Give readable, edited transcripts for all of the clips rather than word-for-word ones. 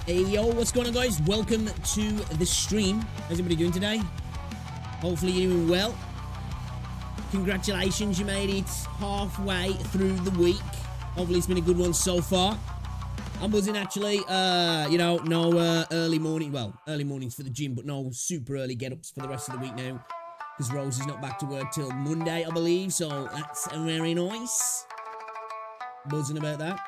Hey yo, what's going on guys? Welcome to the stream. How's everybody doing today? Hopefully you're doing well. Congratulations, you made it halfway through the week. Hopefully it's been a good one so far. I'm buzzing actually, no early morning, well, early mornings for the gym, but no super early get-ups for the rest of the week now. Because Rose is not back to work till Monday, I believe, so that's very nice. Buzzing about that.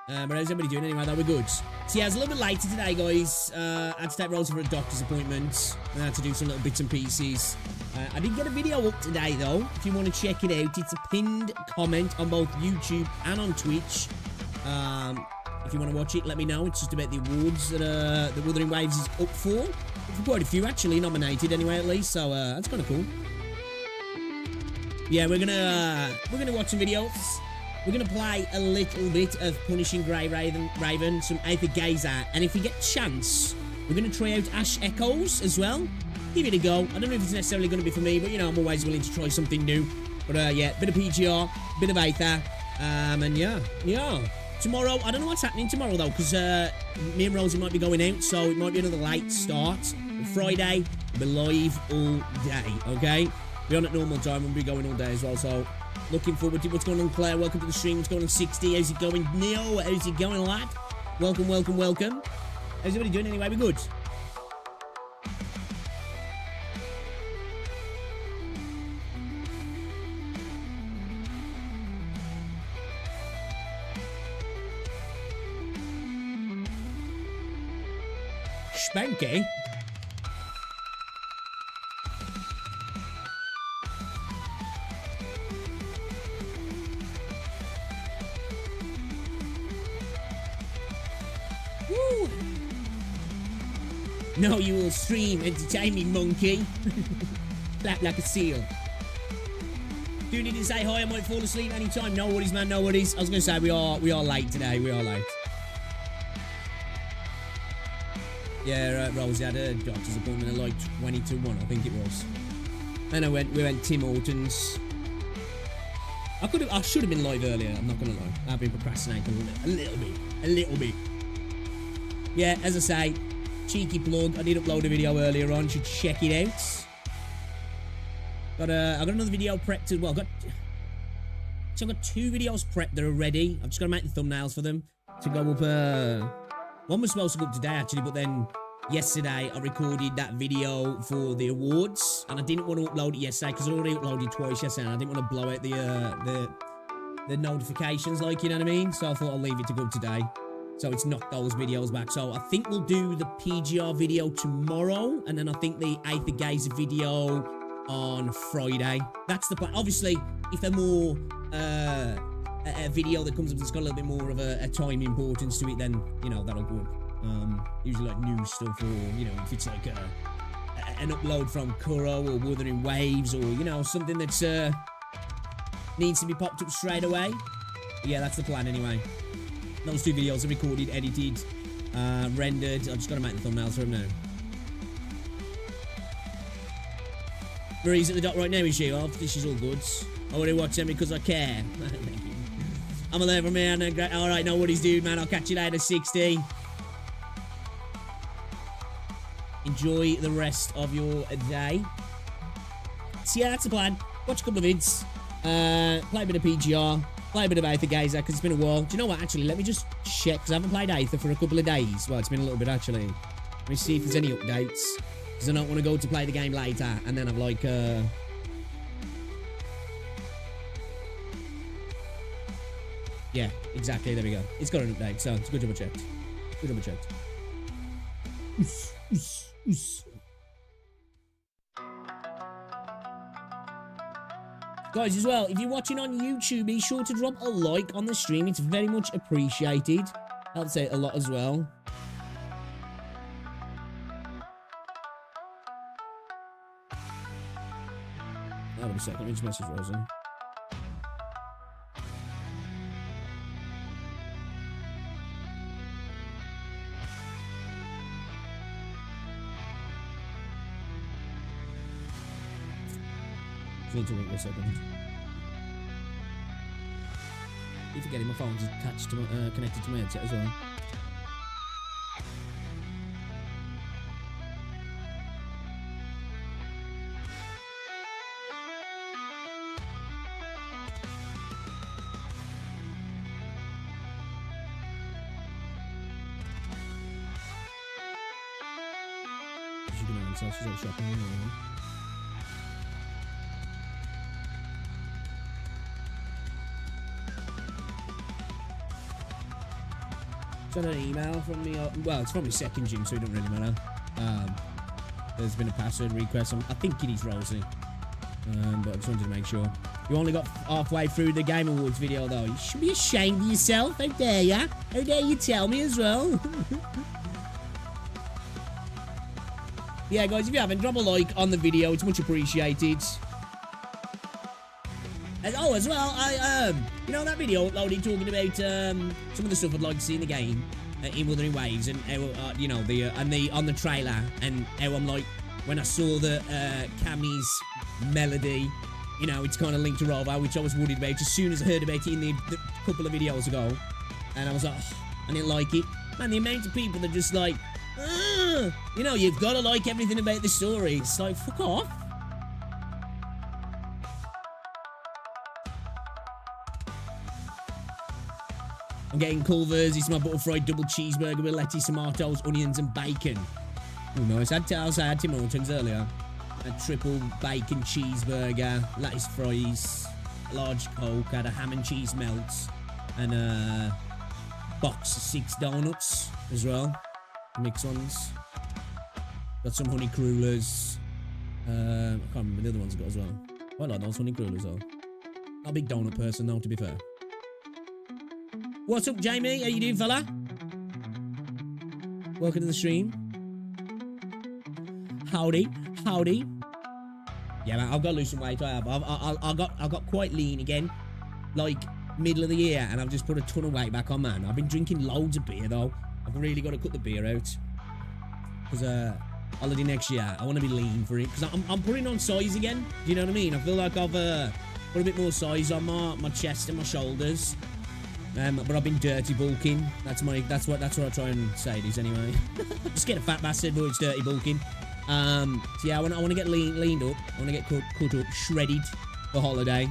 But how's everybody doing anyway? That we're good. So yeah, it's a little bit later today, guys. I had to take Rosa for a doctor's appointment. And I had to do some little bits and pieces. I did get a video up today, though. If you want to check it out, it's a pinned comment on both YouTube and on Twitch. If you want to watch it, let me know. It's just about the awards that the Wuthering Waves is up for. For quite a few, actually, nominated anyway, at least. So that's kind of cool. Yeah, we're gonna watch some videos. We're going to play a little bit of Punishing Grey Raven, some Aether Gazer, and if we get a chance, we're going to try out Ash Echoes as well. Give it a go. I don't know if it's necessarily going to be for me, but, you know, I'm always willing to try something new. But, yeah, bit of PGR, bit of Aether, and yeah. Tomorrow, I don't know what's happening tomorrow, though, because me and Rosie might be going out, so it might be another late start. But Friday, we'll be live all day, okay? We're on at normal time, we'll be going all day as well, so... Looking forward to what's going on, Claire. Welcome to the stream. What's going on, 60? How's it going, Neil? How's it going, lad? Welcome. How's everybody doing anyway? We good? Spanky? No, you will stream, entertain me, monkey. Flap like a seal. Do you need to say hi? I might fall asleep anytime. No worries, man, no worries. I was going to say, we are late today. We are late. Yeah, Rose had a doctor's appointment at like 20 to 1, I think it was. And we went Tim Hortons. I should have been live earlier, I'm not going to lie. I've been procrastinating a little bit. Yeah, as I say, cheeky plug. I did upload a video earlier on. Should check it out. I got another video prepped as well. I've got 2 videos prepped that are ready. I've just got to make the thumbnails for them to go up. One was supposed to go up today actually, but then yesterday I recorded that video for the awards, and I didn't want to upload it yesterday because I already uploaded twice yesterday. And I didn't want to blow out the notifications, like, you know what I mean. So I thought I'll leave it to go up today. So it's knocked those videos back. So I think we'll do the PGR video tomorrow. And then I think the Aether Gazer video on Friday. That's the plan. Obviously, if they're more a video that comes up that's got a little bit more of a time importance to it, then, you know, that'll go up. Usually like news stuff, or, you know, if it's like an upload from Kuro or Wuthering Waves, or, you know, something that's needs to be popped up straight away. But yeah, that's the plan anyway. Those 2 videos are recorded, edited, rendered. I've just got to make the thumbnails for them now. Marie's at the dock right now, is she? Oh, she's all good. I want to watch them because I care. I'm a level man. Alright, no worries, dude, man. I'll catch you later, 60. Enjoy the rest of your day. So yeah, that's the plan. Watch a couple of vids. Play a bit of PGR. Play a bit of Aether Gazer, because it's been a while. Do you know what, actually? Let me just check, because I haven't played Aether for a couple of days. Well, it's been a little bit, actually. Let me see if there's any updates. Because I don't want to go to play the game later, and then have, like, Yeah, exactly, there we go. It's got an update, so it's good double checked. Good double checked. Guys, as well, if you're watching on YouTube, be sure to drop a like on the stream. It's very much appreciated. Helps out a lot as well. Hold on a second, let me just message Rosie. Just need to wait a second. Keep forgetting my phone's attached to my, connected to my headset as well. so she's out shopping. Got an email from me. Well, it's from my second gym, so it don't really matter. There's been a password request. I think it is Rosie. But I just wanted to make sure. You only got halfway through the Game Awards video, though. You should be ashamed of yourself. How dare ya? How dare you tell me as well? Yeah, guys, if you haven't, drop a like on the video. It's much appreciated. And, oh, as well, you know that video uploaded talking about some of the stuff I'd like to see in the game in Wuthering Waves, and how, you know, on the trailer, and how I'm like, when I saw the Cammy's melody, you know, it's kind of linked to Robo, which I was worried about as soon as I heard about it in the couple of videos ago, and I was like, oh, I didn't like it. Man, the amount of people that just like, you know, you've got to like everything about the story. It's like, fuck off. I'm getting Culver's. It's my butter fried double cheeseburger with lettuce, tomatoes, onions, and bacon. Oh, nice. I had Tim Hortons earlier. A triple bacon cheeseburger, lettuce fries, a large Coke, had a ham and cheese melt, and a box of 6 donuts as well. Mixed ones. Got some honey crullers. I can't remember the other ones I got as well. I like those honey crullers though. Not a big donut person though, to be fair. What's up, Jamie? How you doing, fella? Welcome to the stream. Howdy, howdy. Yeah, man, I've got to lose some weight. I have. I got quite lean again, like middle of the year, and I've just put a ton of weight back on, man. I've been drinking loads of beer though. I've really got to cut the beer out because holiday next year, I want to be lean for it because I'm putting on size again. Do you know what I mean? I feel like I've put a bit more size on my chest and my shoulders. But I've been dirty bulking. That's what I try and say it is anyway. Just get a fat bastard, but it's dirty bulking. So yeah, I want to get leaned up. I want to get cut up, shredded for holiday.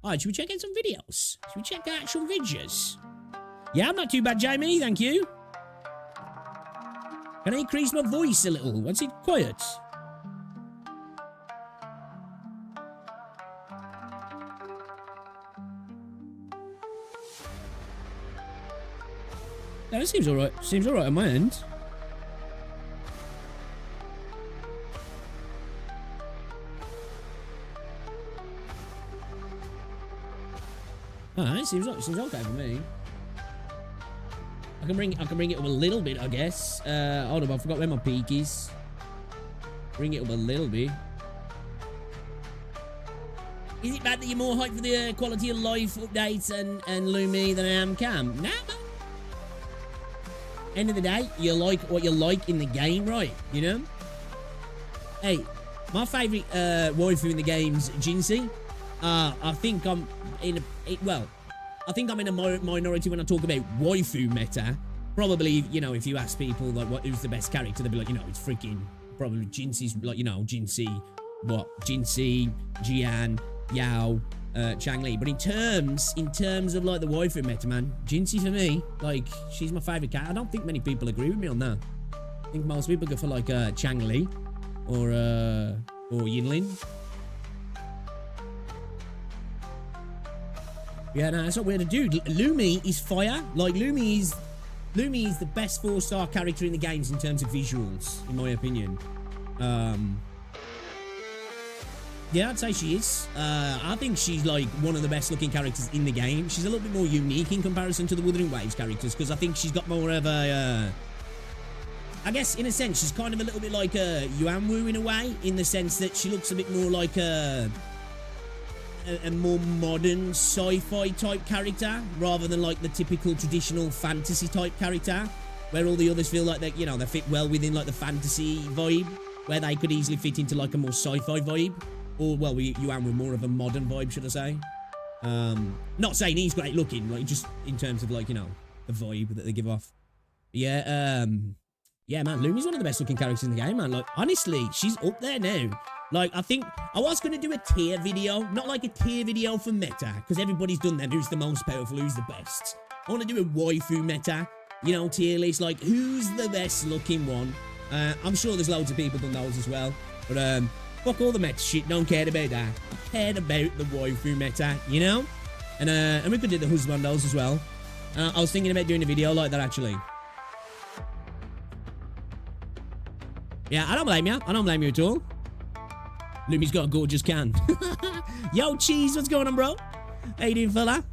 Alright, should we check out some videos? Should we check out some videos? Yeah, I'm not too bad, Jamie, thank you. Can I increase my voice a little? What's it quiet? No, it seems alright. Seems alright on my end. Alright, seems okay for me. I can bring it up a little bit, I guess. Hold on, I forgot where my peak is. Bring it up a little bit. Is it bad that you're more hyped for the quality of life updates and Lumi than I am Cam? Nah, man. End of the day, you like what you like in the game, right? You know? Hey, my favourite waifu in the game's Jinsei. I think I'm in I think I'm in a minority when I talk about waifu meta. Probably, you know, if you ask people, like, who's the best character, they'll be like, you know, it's freaking, probably Jinsei's, like, you know, Jinsei, Jian, Yao, Changli. But in terms of, like, the waifu meta, man, Jinsei for me, like, she's my favourite cat. I don't think many people agree with me on that. I think most people go for, like, Changli or Yinlin. Yeah, no, that's not weird to do. Lumi is fire. Like, Lumi is the best 4-star character in the games in terms of visuals, in my opinion. Yeah, I'd say she is. I think she's, like, one of the best-looking characters in the game. She's a little bit more unique in comparison to the Wuthering Waves characters, because I think she's got more of a... I guess, in a sense, she's kind of a little bit like a Yuanwu in a way, in the sense that she looks a bit more like a more modern sci-fi type character rather than like the typical traditional fantasy type character where all the others feel like they, you know, they fit well within like the fantasy vibe where they could easily fit into like a more sci-fi vibe, or well, Yuan were more of a modern vibe, should I say. Not saying he's great looking, like just in terms of like, you know, the vibe that they give off. Yeah, Yeah, man, Lumi's one of the best looking characters in the game, man. Like, honestly, she's up there now. Like, I think I was going to do a tier video, not like a tier video for meta, because everybody's done that. Who's the most powerful, who's the best. I want to do a waifu meta, you know, tier list, like, who's the best looking one. I'm sure there's loads of people done those as well. But, fuck all the meta shit, don't care about that. I cared about the waifu meta, you know? And we could do the husbandos as well. I was thinking about doing a video like that, actually. Yeah, I don't blame you. I don't blame you at all. Lumi's got a gorgeous can. Yo, Cheese, what's going on, bro? How you doing, fella?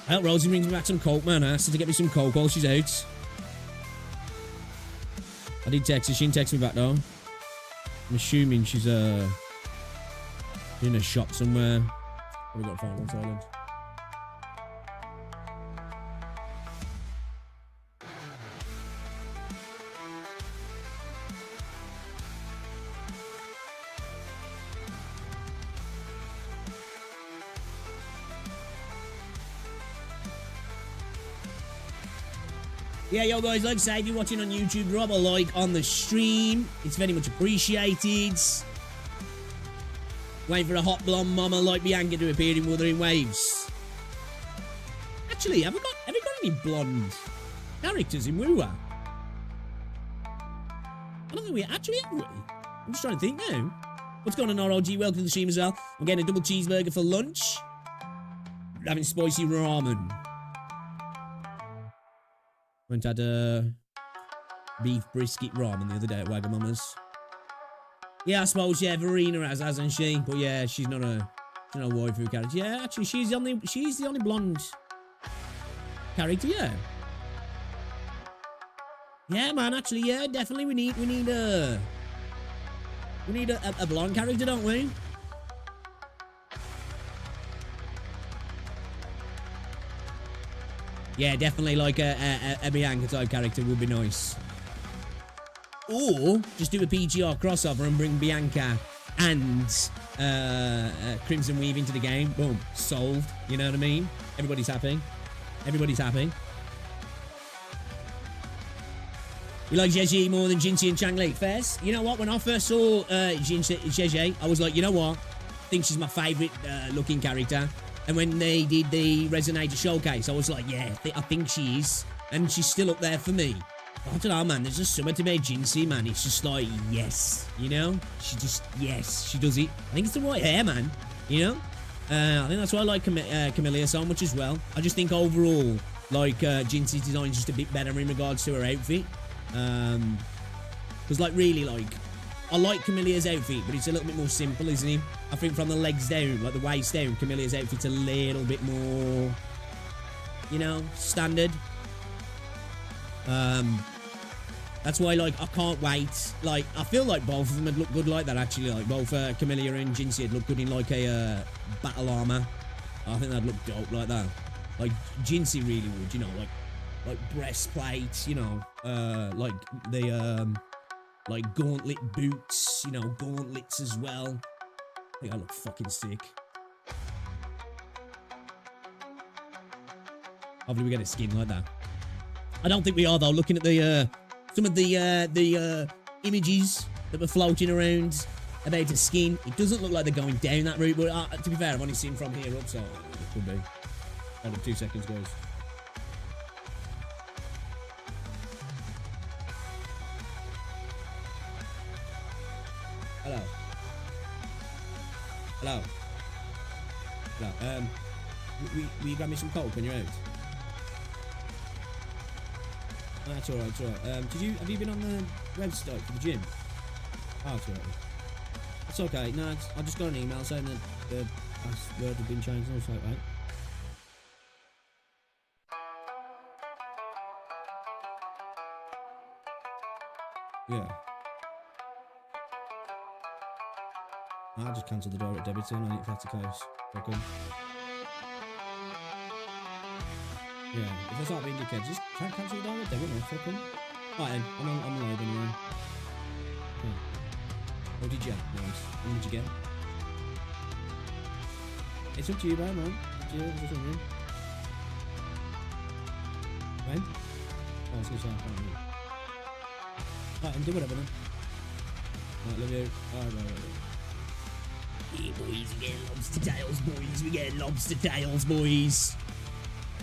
Well, Rosie brings me back some coke, man. I asked her to get me some coke while she's out. I did text her. She didn't text me back, though. I'm assuming she's, in a shop somewhere. We got to find one silent. Yeah, yo guys, like I say, if you're watching on YouTube, drop a like on the stream. It's very much appreciated. Waiting for a hot blonde mama like Bianca to appear in Wuthering Waves. Actually, have we got any blonde characters in WuWa? I don't think we actually have we. I'm just trying to think now. What's going on, ROG? Welcome to the stream as well. I'm getting a double cheeseburger for lunch. Having spicy ramen. Went and had a beef brisket ramen the other day at Wagamama's. Yeah, I suppose, yeah, Verena has, hasn't she? But yeah, she's not a waifu character. Yeah, actually, she's the only blonde character, yeah. Yeah, man, actually, yeah, definitely we need a blonde character, don't we? Yeah, definitely like a Bianca type character would be nice. Or just do a PGR crossover and bring Bianca and Crimson Weave into the game. Boom, solved. You know what I mean? Everybody's happy. Everybody's happy. You like Jeje more than Jinxie and Changli? Fairs? You know what? When I first saw Jeje, I was like, you know what? I think she's my favourite looking character. And when they did the Resonator Showcase, I was like, yeah, I think she is. And she's still up there for me. I don't know, man. There's just something to make Jinxie, man. It's just like, yes. You know? She just, yes. She does it. I think it's the right hair, man. You know? I think that's why I like Camellia so much as well. I just think overall, like, Jinxie's design is just a bit better in regards to her outfit. Because, like, really, like, I like Camellia's outfit, but it's a little bit more simple, isn't it? I think from the legs down, like the waist down, Camellia's outfit's a little bit more, you know, standard. That's why, like, I can't wait. Like, I feel like both of them would look good like that, actually. Like, both Camellia and Jinxie would look good in, like, a battle armor. I think that'd look dope like that. Like, Jinxie really would, you know, like breastplates, you know, like the, like gauntlet boots, you know, gauntlets as well. I think I look fucking sick. Hopefully we get a skin like that. I don't think we are though. Looking at the some of the images that were floating around about a skin, it doesn't look like they're going down that route. But to be fair, I've only seen from here up, so it could be. Hold on, 2 seconds, guys. Hello. Hello. Hello. Will you grab me some coke when you're out? Oh, that's alright, it's alright. Have you been on the website for the gym? Oh, it's alright. It's okay. No, I just got an email saying that the password had been changed. No, it's alright. Yeah. I'll just cancel the direct debit in if that's the case. Okay. Yeah, if that's not being dickhead, just try and cancel the direct debit, man. Fuck 'em. Right then, I'm live anyway. Okay. What did you get? Nice. What did you get? It's up to you, man. It's up to you. It's up to you. When? Oh, I was going to say, I can't remember. Right, I'm doing whatever then. Right, love you. Right. Yeah, boys, we get lobster tails, boys. We get lobster tails, boys.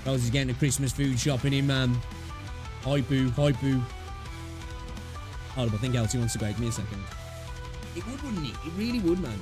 Rose is getting a Christmas food shopping in, man. Hi, boo. Hi, boo. Hold up, I think Elsie wants to go. Give me a second. It would, wouldn't it? It really would, man.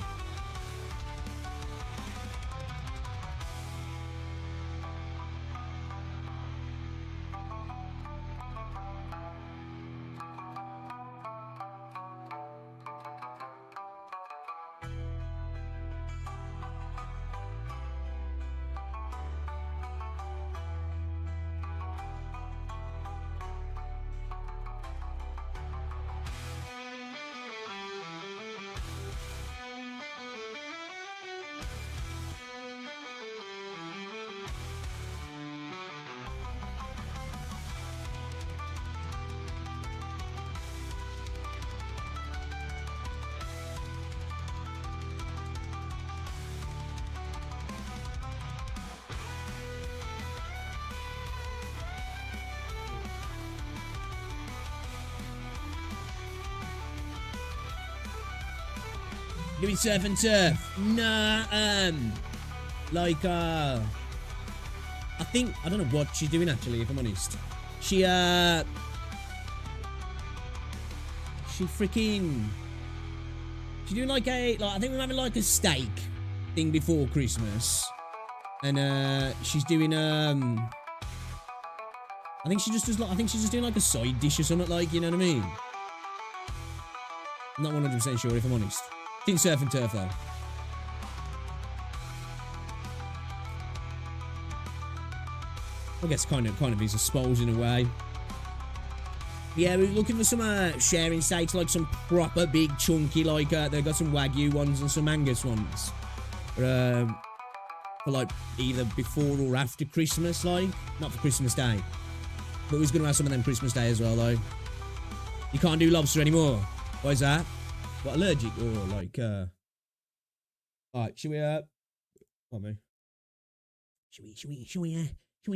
Doing surf and turf. Nah, I don't know what she's doing actually, if I'm honest. She's doing like I think we're having like a steak thing before Christmas. And, she's doing, I think she just does like, I think she's just doing like a side dish or something like, you know what I mean? I'm not 100% sure if I'm honest. I think surf and turf though. I guess kind of is, I suppose, in a way. Yeah, we're looking for some sharing steaks, like some proper big chunky, like they've got some Wagyu ones and some Angus ones. For like either before or after Christmas, like not for Christmas Day. But we're gonna have some of them Christmas Day as well, though. You can't do lobster anymore. Why is that? What, allergic or like alright, should we on me. Should we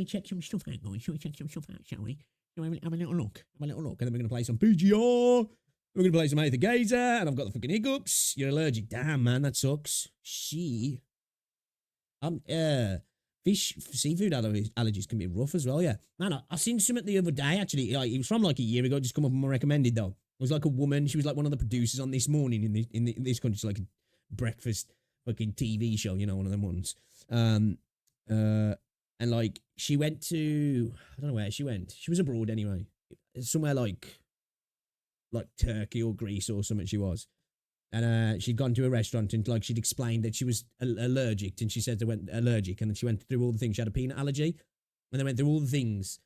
check some stuff out, guys? Shall we check some stuff out, shall we? Shall we have a little look? And then we're gonna play some PGR. We're gonna play some Aether Gazer, and I've got the fucking hiccups. You're allergic. Damn, man, that sucks. Fish, seafood allergies can be rough as well, yeah. Man, I seen something the other day, actually. Like, it was from like a year ago, just come up and recommended, though. It was like a woman, she was like one of the producers on This Morning in this country. It's like a breakfast fucking TV show, you know, one of them ones. And like, she went to, I don't know where she went. She was abroad anyway. Somewhere like Turkey or Greece or something she was. And she'd gone to a restaurant and like she'd explained that she was allergic, and she said they went allergic, and then she went through all the things. She had a peanut allergy, and they went through all the things,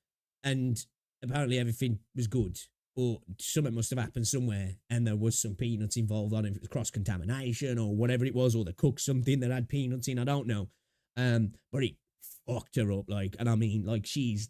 and apparently everything was good, or something must have happened somewhere, and there was some peanuts involved. I don't know if it was cross contamination or whatever it was, or they cooked something that had peanuts in. I don't know, but it fucked her up, like, and I mean, like she's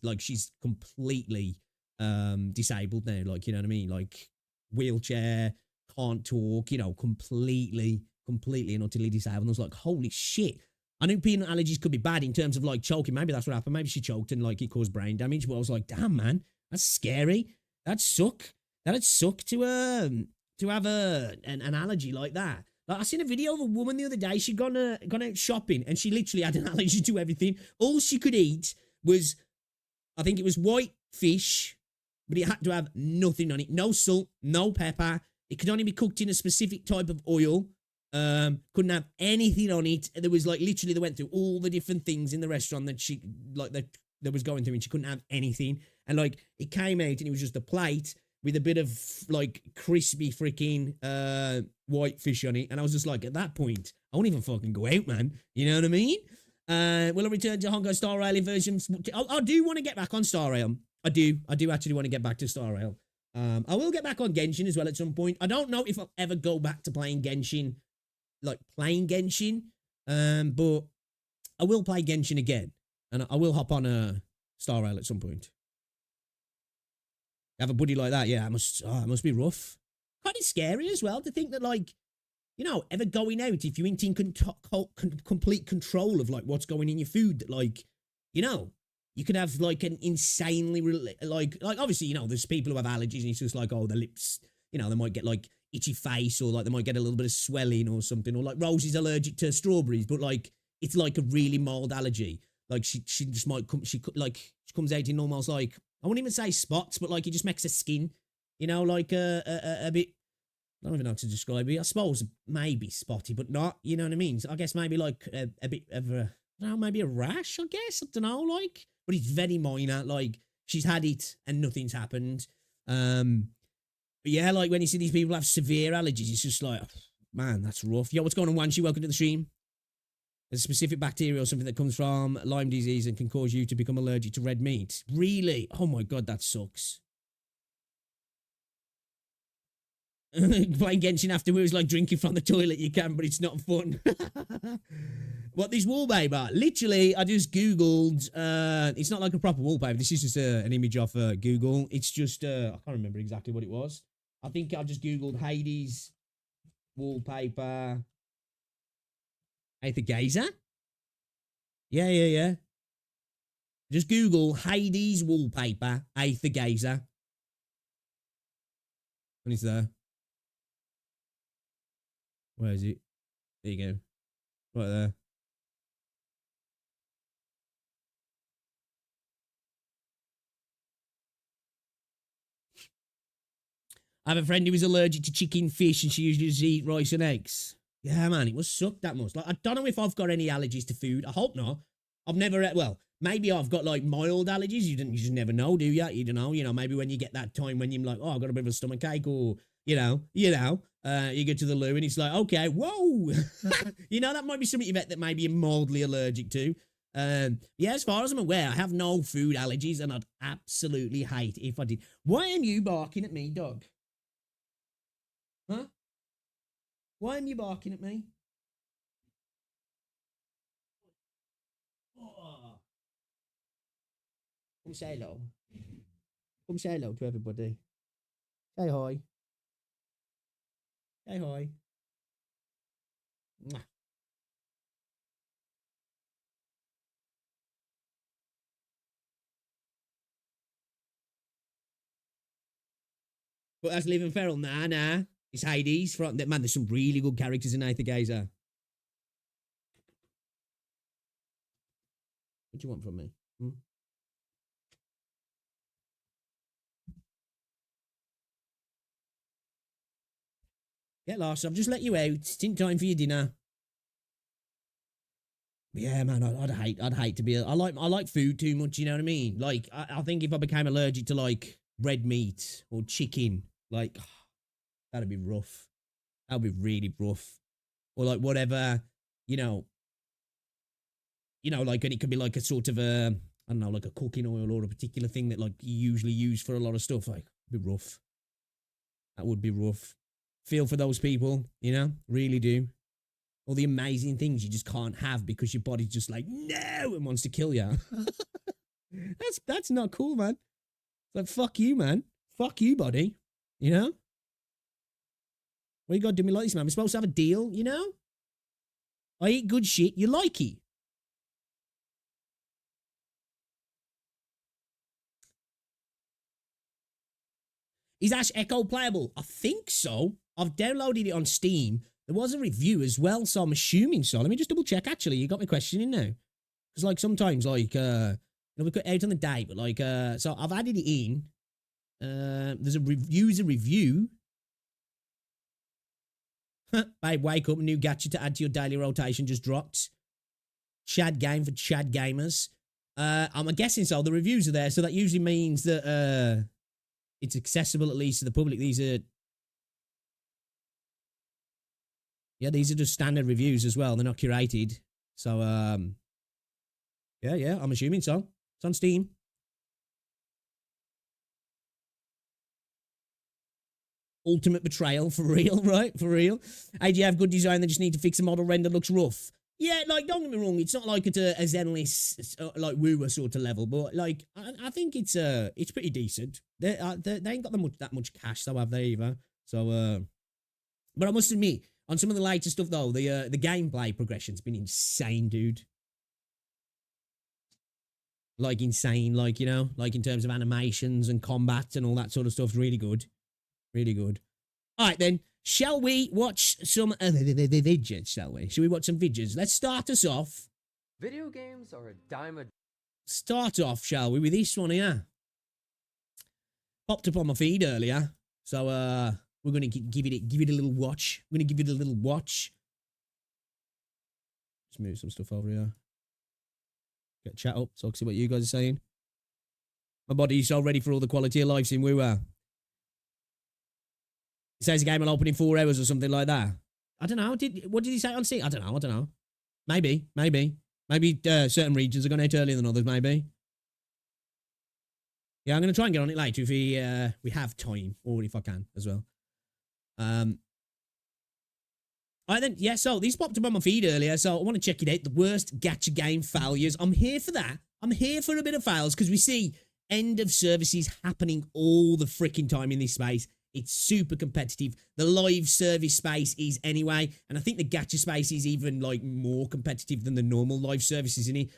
completely disabled now, like, you know what I mean, like wheelchair. Can't talk, you know, completely and utterly disabled. And I was like, holy shit. I knew peanut allergies could be bad in terms of like choking. Maybe that's what happened. Maybe she choked and like it caused brain damage. But I was like, damn, man, that's scary. That'd suck. That'd suck to have an allergy like that. Like, I seen a video of a woman the other day. She'd gone out shopping, and she literally had an allergy to everything. All she could eat was, I think it was white fish, but it had to have nothing on it. No salt, no pepper. It could only be cooked in a specific type of oil. Couldn't have anything on it. There was like literally they went through all the different things in the restaurant that she like that was going through, and she couldn't have anything. And like it came out and it was just a plate with a bit of like crispy freaking white fish on it. And I was just like, at that point, I won't even fucking go out, man. You know what I mean? Will I return to Hongo Star Rail versions? I do want to get back on Star Rail. I do actually want to get back to Star Rail. I will get back on Genshin as well at some point. I don't know if I'll ever go back to playing Genshin, but I will play Genshin again, and I will hop on a Star Rail at some point. Have a buddy like that, yeah, it must be rough. Kind of scary as well to think that, like, ever going out, if you ain't in complete control of like what's going in your food, that like, you could have like an insanely like obviously, there's people who have allergies and it's just like, oh, the lips, they might get like itchy face, or like they might get a little bit of swelling or something, or like Rosie's allergic to strawberries, but like it's like a really mild allergy. Like she just might come, she comes out in almost like, I wouldn't even say spots, but like it just makes her skin, like a bit, I don't even know how to describe it. I suppose maybe spotty, but not, you know what I mean? So I guess maybe like a bit of a, I don't know, maybe a rash, I guess. I don't know, like, but it's very minor. Like, she's had it and nothing's happened. But yeah, like when you see these people have severe allergies, it's just like, man, that's rough. Yo, what's going on, Wanshi? Welcome to the stream. There's a specific bacteria or something that comes from Lyme disease and can cause you to become allergic to red meat. Really? Oh my God, that sucks. Playing Genshin afterwards, like drinking from the toilet, you can, but it's not fun. What, this wallpaper? Literally, I just Googled, it's not like a proper wallpaper, this is just an image off Google. It's just, I can't remember exactly what it was. I think I just Googled Hades wallpaper. Aether Gazer? Yeah. Just Google Hades wallpaper, Aether Gazer. And it's there. Where is it? There you go. Right there. I have a friend who is allergic to chicken, fish, and she usually just eats rice and eggs. Yeah, man, it must suck that much. Like, I don't know if I've got any allergies to food. I hope not. I've never, well, maybe I've got like mild allergies. You just never know, do you? You don't know. Maybe when you get that time when you're like, oh, I've got a bit of a stomach ache, or you get to the loo and it's like, okay, whoa, that might be something that maybe you're mildly allergic to. Yeah, as far as I'm aware, I have no food allergies, and I'd absolutely hate if I did. Why am you barking at me, dog? Huh? Why am you barking at me? Oh. Come say hello. Come say hello to everybody. Say hi. Say hi. Mwah. But that's Living Feral. Nah. It's Hades. Man, there's some really good characters in Aether Gazer. What do you want from me? Get lost. I've just let you out. It's in time for your dinner. Yeah, man, I'd hate to be. I like food too much. You know what I mean? Like, I think if I became allergic to like red meat or chicken, like, that'd be rough. That'd be really rough. Or like whatever, like, and it could be like a sort of a, I don't know, like a cooking oil or a particular thing that like you usually use for a lot of stuff. Like, it'd be rough. That would be rough. Feel for those people, really do. All the amazing things you just can't have because your body's just like, no, and wants to kill you. That's not cool, man. It's like, fuck you, man. Fuck you, buddy. Why you gotta do me like this, man? We're supposed to have a deal, I eat good shit, you like it. Is Ash Echo playable? I think so. I've downloaded it on Steam. There was a review as well, so I'm assuming so. Let me just double check, actually. You got my question in now. Because, like, sometimes, like, we got out on the day, but, like, so I've added it in. There's a user review. Babe, wake up. A new gadget to add to your daily rotation just dropped. Chad game for Chad gamers. I'm guessing so. The reviews are there, so that usually means that, it's accessible at least to the public. These are just standard reviews as well. They're not curated. So, yeah, I'm assuming so. It's on Steam. Ultimate betrayal, for real, right? For real. Hey, do you have good design? They just need to fix the model render. Looks rough. Yeah, like, don't get me wrong. It's not like it's a Zenless, like, WuWa sort of level, but, like, I think it's pretty decent. They ain't got that much cash, though, have they, either? So, but I must admit, On some of the later stuff though, the gameplay progression's been insane, dude. Like insane, like, you know, like in terms of animations and combat and all that sort of stuff. Really good. Really good. All right, then. Shall we watch some vidgets, shall we? Shall we watch some vidgets? Let's start us off. Video games are a dime a... Start off, shall we, with this one here. Popped up on my feed earlier. So, we're going to give it a little watch. We're going to give it a little watch. Let's move some stuff over here. Get chat up, so I can see what you guys are saying. My body's so ready for all the quality of life in WuWa. It says the game will open in 4 hours or something like that. I don't know. What did he say on Steam? I don't know. Maybe. Maybe certain regions are going to hit earlier than others, maybe. Yeah, I'm going to try and get on it later if we have time, or if I can as well. All right then, yeah, so this popped up on my feed earlier, so I want to check it out. The worst gacha game failures. I'm here for that. I'm here for a bit of fails, because we see end of services happening all the freaking time in this space. It's super competitive. The live service space is anyway, and I think the gacha space is even like more competitive than the normal live services, isn't it?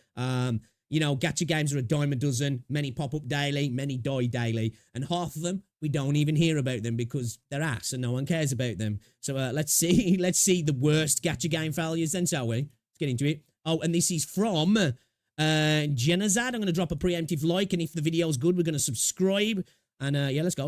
You know, gacha games are a dime a dozen. Many pop up daily, many die daily, and half of them we don't even hear about them because they're ass and no one cares about them. So let's see the worst gacha game failures then, shall we? Let's get into it. Oh, and this is from Genazad. I'm going to drop a preemptive like, and if the video's good, we're going to subscribe. And yeah, let's go.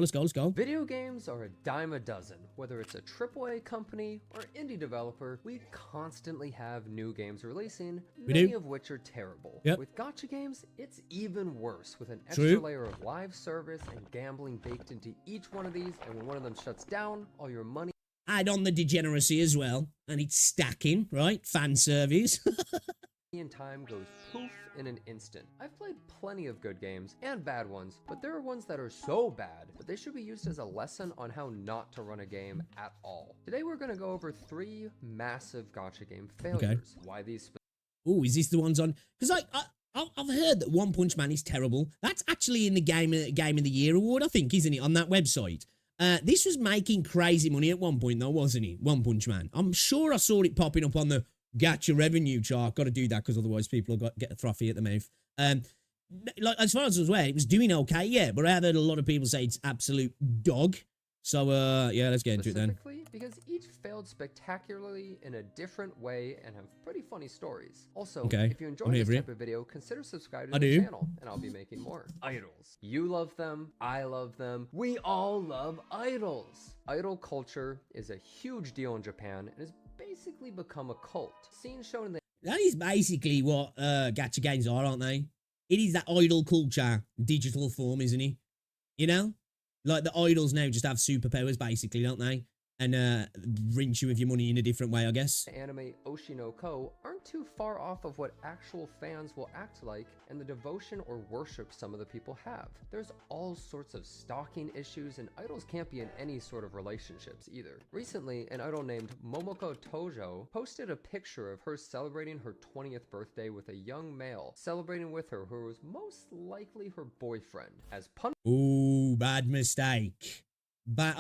Video games are a dime a dozen. Whether it's a AAA company or indie developer, we constantly have new games releasing, many of which are terrible. Yep. With gacha games, it's even worse, with an extra layer of live service and gambling baked into each one of these, and when one of them shuts down, all your money... Add on the degeneracy as well, and it's stacking, right? Fan service. and time goes poof in an instant. I've played plenty of good games and bad ones, but there are ones that are so bad that they should be used as a lesson on how not to run a game at all. Today we're going to go over 3 massive gacha game failures. Why these... Oh, is this the ones on... Because I've heard that One Punch Man is terrible. That's actually in the Game of the Year award, I think, isn't it, on that website? This was making crazy money at one point, though, wasn't it? One Punch Man. I'm sure I saw it popping up on the gacha revenue chart. Got to do that because otherwise people will get a trophy at the mouth. Like, as far as I was aware, it was doing okay, yeah, but I have heard a lot of people say it's absolute dog. So, yeah, let's get into it then. Specifically, because each failed spectacularly in a different way and have pretty funny stories. Also, if you enjoy this type of video, consider subscribing to the channel, and I'll be making more. Idols. You love them, I love them, we all love idols. Idol culture is a huge deal in Japan, and is basically become a cult. Scenes shown in the... That is basically what gacha games are, aren't they? It is that idol culture, digital form, isn't it? You know? Like, the idols now just have superpowers, basically, don't they? And rinse you with your money in a different way, I guess. The anime Oshinoko aren't too far off of what actual fans will act like and the devotion or worship some of the people have. There's all sorts of stalking issues, and idols can't be in any sort of relationships either. Recently, an idol named Momoko Tojo posted a picture of her celebrating her 20th birthday with a young male, celebrating with her who was most likely her boyfriend. As Ooh, bad mistake. But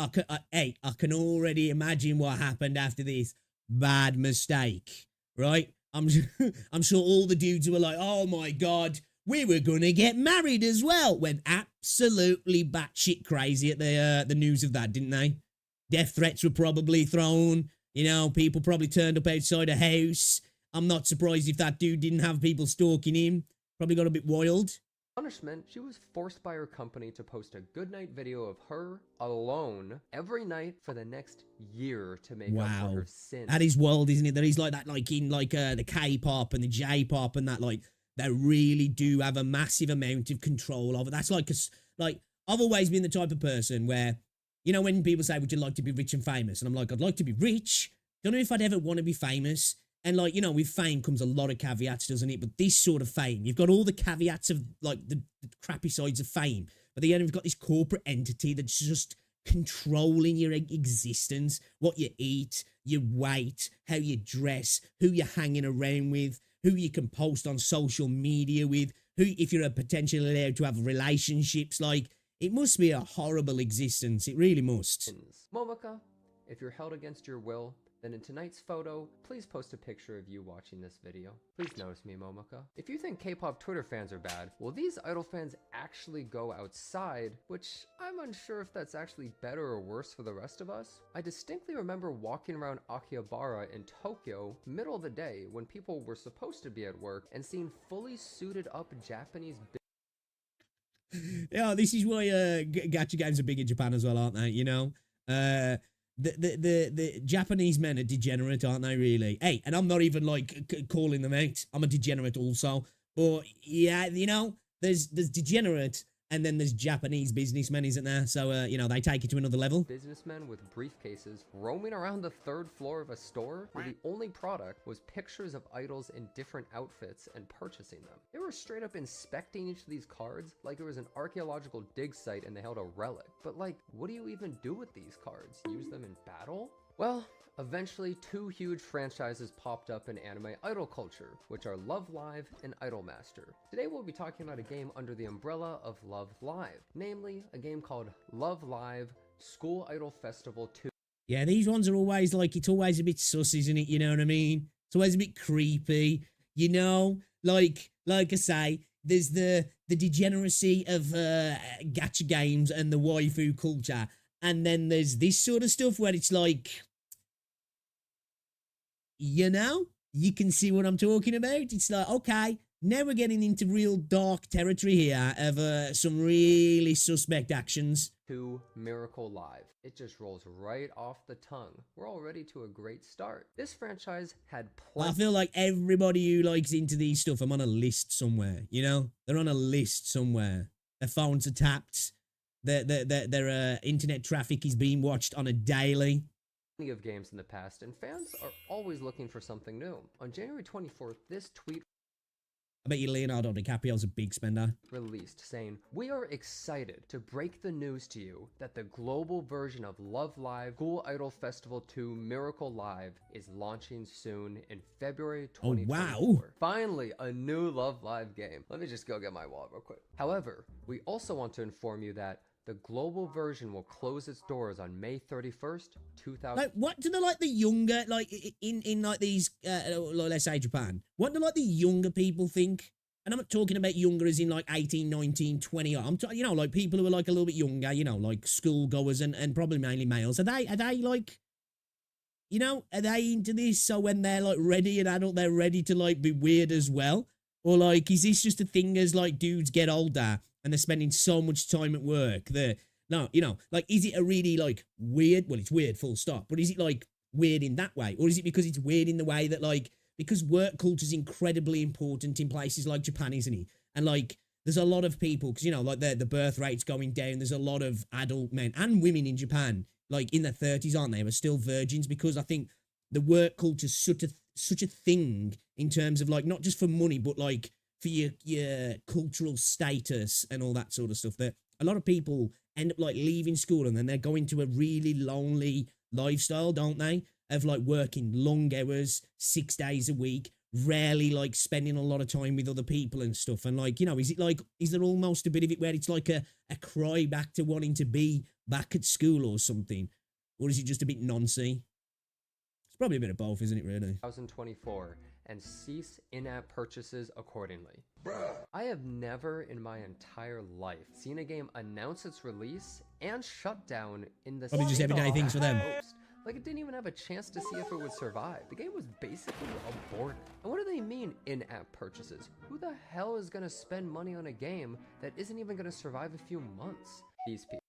I can already imagine what happened after this. Bad mistake, right? I'm sure all the dudes were like, oh my God, we were going to get married as well. Went absolutely batshit crazy at the news of that, didn't they? Death threats were probably thrown. You know, people probably turned up outside a house. I'm not surprised if that dude didn't have people stalking him. Probably got a bit wild. Punishment, she was forced by her company to post a goodnight video of her alone every night for the next year to make up for her sins. That is wild, isn't it? There is like that, like in like the K-pop and the J-pop and that, like they really do have a massive amount of control over. That's like I've always been the type of person where, you know, when people say, "Would you like to be rich and famous?" and I'm like, "I'd like to be rich. Don't know if I'd ever want to be famous." And, like, you know, with fame comes a lot of caveats, doesn't it? But this sort of fame, you've got all the caveats of, like, the crappy sides of fame. But then you've got this corporate entity that's just controlling your existence, what you eat, your weight, how you dress, who you're hanging around with, who you can post on social media with, who, if you're potentially allowed to have relationships. Like, it must be a horrible existence. It really must. Momoka, if you're held against your will, Then in tonight's photo, please post a picture of you watching this video. Please notice me, Momoka. If you think K-pop Twitter fans are bad, well, these idol fans actually go outside, which I'm unsure if that's actually better or worse for the rest of us. I distinctly remember walking around Akihabara in Tokyo, middle of the day, when people were supposed to be at work, and seeing fully suited up Japanese yeah, this is why gacha games are big in Japan as well, aren't they? You know, the Japanese men are degenerate, aren't they? Really? Hey, and I'm not even like calling them out. I'm a degenerate also, but yeah, you know, there's degenerate. And then there's Japanese businessmen, isn't there? So, you know, they take it to another level. Businessmen with briefcases roaming around the 3rd floor of a store where the only product was pictures of idols in different outfits and purchasing them. They were straight up inspecting each of these cards like it was an archaeological dig site and they held a relic. But like, what do you even do with these cards? Use them in battle? Well, eventually 2 huge franchises popped up in anime idol culture, which are Love Live and Idolmaster. Today we'll be talking about a game under the umbrella of Love Live, namely a game called Love Live School Idol Festival 2. Yeah, these ones are always like, it's always a bit sus, isn't it? You know what I mean? It's always a bit creepy, you know? Like I say, there's the degeneracy of gacha games and the waifu culture. And then there's this sort of stuff where it's like, you know, you can see what I'm talking about. It's like, okay, now we're getting into real dark territory here of some really suspect actions. 2 Miracle Live. It just rolls right off the tongue. We're already to a great start. This franchise had plenty. I feel like everybody who likes into these stuff, I'm on a list somewhere, you know? They're on a list somewhere. Their phones are tapped. Their internet traffic is being watched on a daily. Of games in the past, and fans are always looking for something new. On January 24th, this tweet I bet you Leonardo DiCaprio's a big spender. Released saying, "We are excited to break the news to you that the global version of Love Live School Idol Festival 2 Miracle Live is launching soon in February 2024. Oh, wow. Finally, a new Love Live game. Let me just go get my wallet real quick. However, we also want to inform you that the global version will close its doors on May 31st, 2000. Like, what do they like the younger, like, in like these, let's say Japan, what do like the younger people think? And I'm not talking about younger as in like 18, 19, 20. I'm talking, you know, like people who are like a little bit younger, you know, like schoolgoers and probably mainly males. Are they like, you know, are they into this? So when they're like ready and adult, they're ready to like be weird as well? Or like, is this just a thing as like dudes get older and they're spending so much time at work that, no, you know, like, is it a really like weird, well, it's weird full stop, but is it like weird in that way? Or is it because it's weird in the way that like, because work culture is incredibly important in places like Japan, isn't it? And like, there's a lot of people, because, you know, like the birth rate's going down. There's a lot of adult men and women in Japan, like in their 30s, aren't they? Are still virgins, because I think the work culture is such a thing in terms of like, not just for money, but like for your cultural status and all that sort of stuff, that a lot of people end up like leaving school and then they're going to a really lonely lifestyle, don't they? Of like working long hours, 6 days a week, rarely like spending a lot of time with other people and stuff. And like, you know, is there almost a bit of it where it's like a cry back to wanting to be back at school or something? Or is it just a bit noncy? It's probably a bit of both, isn't it, really? 2024, and cease in-app purchases accordingly. Bruh. I have never in my entire life seen a game announce its release and shut down in the probably just everyday things for them. Like, it didn't even have a chance to see if it would survive. The game was basically aborted. And what do they mean in-app purchases? Who the hell is gonna spend money on a game that isn't even gonna survive a few months? These people.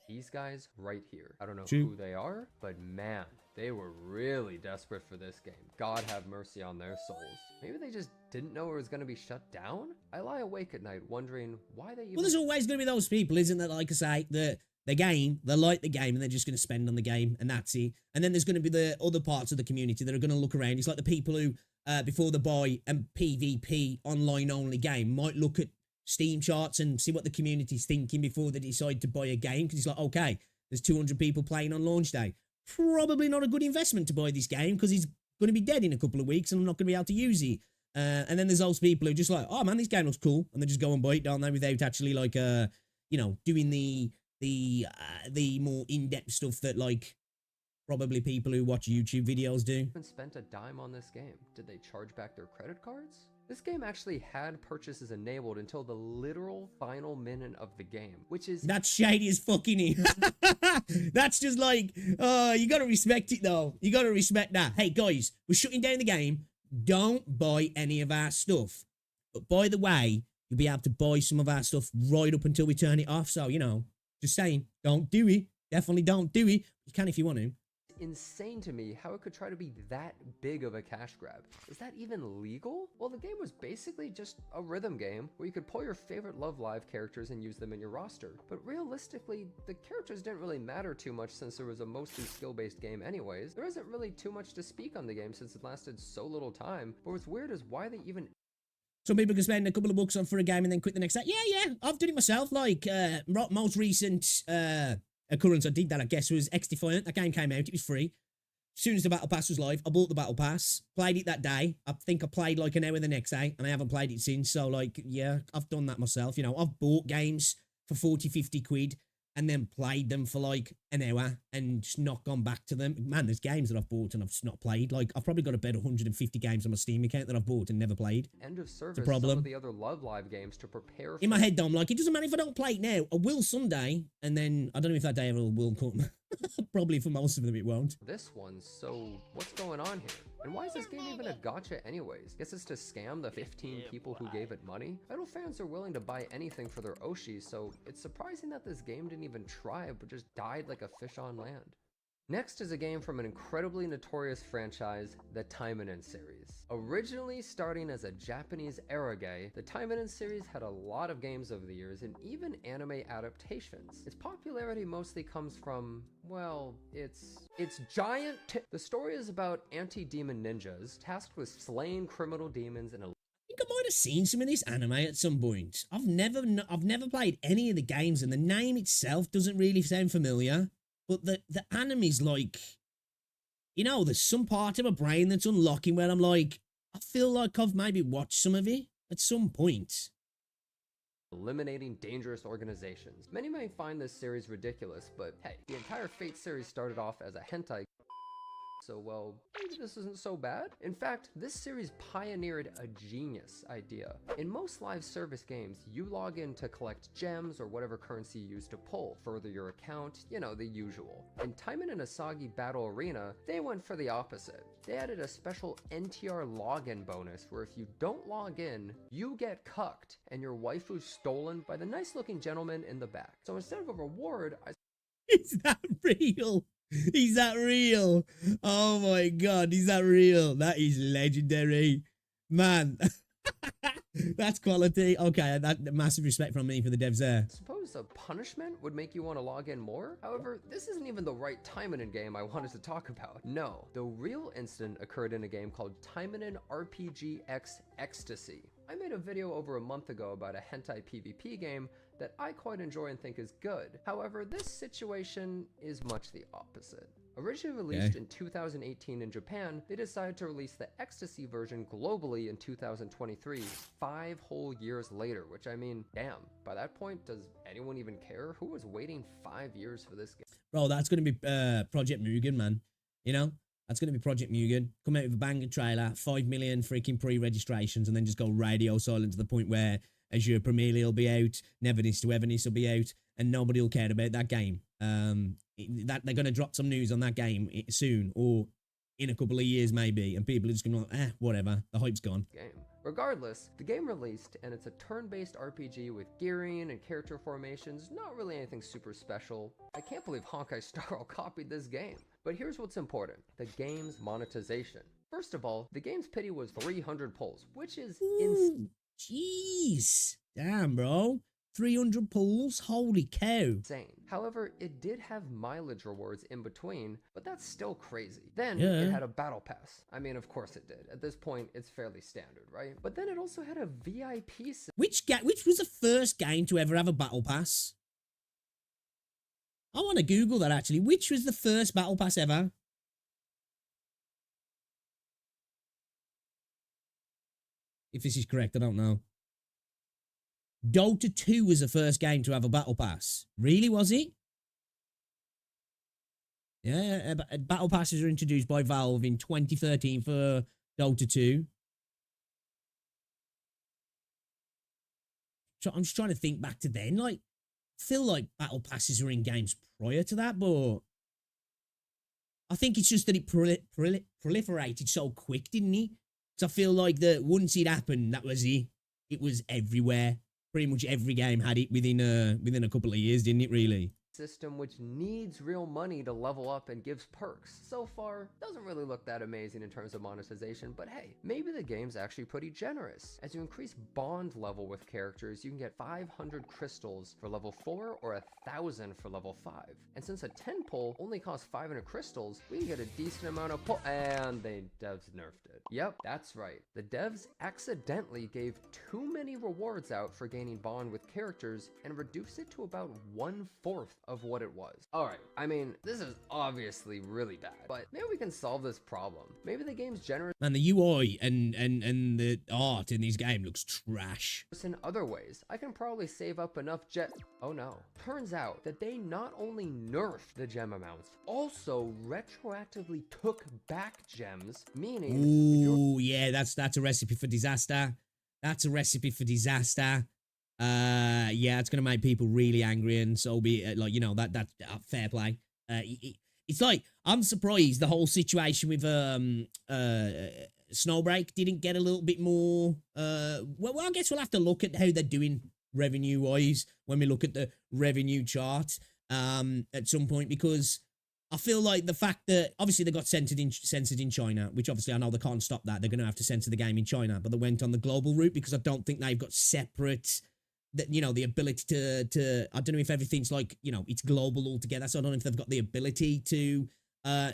These guys right here. I don't know who they are, but man, they were really desperate for this game. God have mercy on their souls. Maybe they just didn't know it was going to be shut down? I lie awake at night wondering why they even... Well, there's always going to be those people, isn't there? Like I say, the game, they like the game and they're just going to spend on the game and that's it. And then there's going to be the other parts of the community that are going to look around. It's like the people who, before they buy a PvP online only game, might look at Steam charts and see what the community's thinking before they decide to buy a game, because it's like, okay, there's 200 people playing on launch day. Probably not a good investment to buy this game because it's going to be dead in a couple of weeks and I'm not going to be able to use it. And then there's those people who just like, oh man, this game looks cool, and they just go and buy it, don't they, without actually like, you know, doing the more in-depth stuff that like probably people who watch YouTube videos do. Haven't spent a dime on this game. Did they charge back their credit cards? This game actually had purchases enabled until the literal final minute of the game, which is... That's shady as fucking That's just like, you gotta respect it though. You gotta respect that. Hey guys, we're shutting down the game. Don't buy any of our stuff. But by the way, you'll be able to buy some of our stuff right up until we turn it off. So, you know, just saying, don't do it. Definitely don't do it. You can if you want to. Insane to me how it could try to be that big of a cash grab. Is that even legal? Well, the game was basically just a rhythm game where you could pull your favorite Love Live characters and use them in your roster. But realistically, the characters didn't really matter too much since it was a mostly skill-based game anyways. There isn't really too much to speak on the game since it lasted so little time, but what's weird is why they even... Some people can spend a couple of bucks on for a game and then quit the next day. Yeah, I've done it myself. Like, most recent occurrence I did that, I guess, was X-Defiant. That game came out, it was free. As soon as the Battle Pass was live, I bought the Battle Pass, played it that day. I think I played like an hour the next day, and I haven't played it since. So, like, yeah, I've done that myself. You know, I've bought games for 40, 50 quid and then played them for like an hour and just not gone back to them. Man, there's games that I've bought and I've just not played. Like, I've probably got about 150 games on my Steam account that I've bought and never played. End of service, it's a problem. Some of the other Love Live games to prepare for... In my head, though, I'm like, it doesn't matter if I don't play it now. I will someday, and then I don't know if that day ever will come. Probably for most of them it won't. This one, so what's going on here? And why is this game even a gacha anyways? Guess it's to scam the 15 people who gave it money? Idle fans are willing to buy anything for their Oshi, so it's surprising that this game didn't even try but just died like a fish on land. Next is a game from an incredibly notorious franchise, the Taimanin series. Originally starting as a Japanese eroge, the Taimanin series had a lot of games over the years and even anime adaptations. Its popularity mostly comes from, well, it's giant. The story is about anti-demon ninjas tasked with slaying criminal demons in a... I think I might have seen some of this anime at some point. I've never played any of the games, and the name itself doesn't really sound familiar. But the anime's like, you know, there's some part of my brain that's unlocking where I'm like, I feel like I've maybe watched some of it at some point. Eliminating dangerous organizations. Many may find this series ridiculous, but hey, the entire Fate series started off as a hentai. So, well, maybe this isn't so bad. In fact, this series pioneered a genius idea. In most live service games, you log in to collect gems or whatever currency you use to pull, further your account, you know, the usual. In Taimanin Asagi Battle Arena, they went for the opposite. They added a special NTR login bonus where if you don't log in, you get cucked and your waifu's stolen by the nice looking gentleman in the back. So instead of a reward, Is that real? Is that real? Oh my god, is that real? That is legendary. Man. That's quality. Okay, that massive respect from me for the devs there. I suppose a punishment would make you want to log in more? However, this isn't even the right Taimanin game I wanted to talk about. No, the real incident occurred in a game called Taimanin RPG X Ecstasy. I made a video over a month ago about a hentai PvP game that I quite enjoy and think is good. However, this situation is much the opposite. Originally released in 2018 in Japan, they decided to release the Ecstasy version globally in 2023, 5 whole years later, which I mean, damn, by that point, does anyone even care? Who was waiting 5 years for this game? Bro, that's going to be Project Mugen, man. You know? That's going to be Project Mugen. Come out with a banger trailer, 5 million freaking pre-registrations, and then just go radio silent to the point where Azure Premier League will be out, Neverness to Everness will be out, and nobody will care about that game. That they're going to drop some news on that game soon, or in a couple of years maybe, and people are just going to like, whatever, the hype's gone. Regardless, the game released, and it's a turn-based RPG with gearing and character formations, not really anything super special. I can't believe Honkai Star copied this game. But here's what's important, the game's monetization. First of all, the game's pity was 300 pulls, which is insane. Jeez. Damn, bro. 300 pulls? Holy cow. However, it did have mileage rewards in between, but that's still crazy. Then it had a battle pass. I mean, of course it did. At this point, it's fairly standard, right? But then it also had a VIP system. Which was the first game to ever have a battle pass? I want to Google that actually. Which was the first battle pass ever? If this is correct, I don't know. Dota 2 was the first game to have a battle pass. Really, was it? Yeah, battle passes were introduced by Valve in 2013 for Dota 2. So I'm just trying to think back to then. Like, I feel like battle passes were in games prior to that, but I think it's just that it proliferated so quick, didn't it? Because I feel like that once it happened, that was it. It was everywhere. Pretty much every game had it within a couple of years, didn't it? Really. System which needs real money to level up and gives perks. So far, doesn't really look that amazing in terms of monetization, but hey, maybe the game's actually pretty generous. As you increase bond level with characters, you can get 500 crystals for level 4 or 1,000 for level 5. And since a 10 pull only costs 500 crystals, we can get a decent amount of pull, and the devs nerfed it. Yep, that's right. The devs accidentally gave too many rewards out for gaining bond with characters and reduced it to about 1/4 of what it was. Alright, I mean, this is obviously really bad, but maybe we can solve this problem. Maybe the game's generous and the UI and the art in this game looks trash. in other ways. I can probably save up enough oh no. Turns out that they not only nerfed the gem amounts, also retroactively took back gems, meaning ooh, yeah, that's a recipe for disaster. That's a recipe for disaster. Yeah, it's gonna make people really angry, and so be it. Like, you know, that fair play. It's like, I'm surprised the whole situation with Snowbreak didn't get a little bit more. Well, I guess we'll have to look at how they're doing revenue wise when we look at the revenue chart at some point, because I feel like the fact that obviously they got censored in China, which obviously I know they can't stop that. They're going to have to censor the game in China, but they went on the global route because I don't think they've got separate, that, you know, the ability to I don't know if everything's like, you know, it's global altogether. So I don't know if they've got the ability to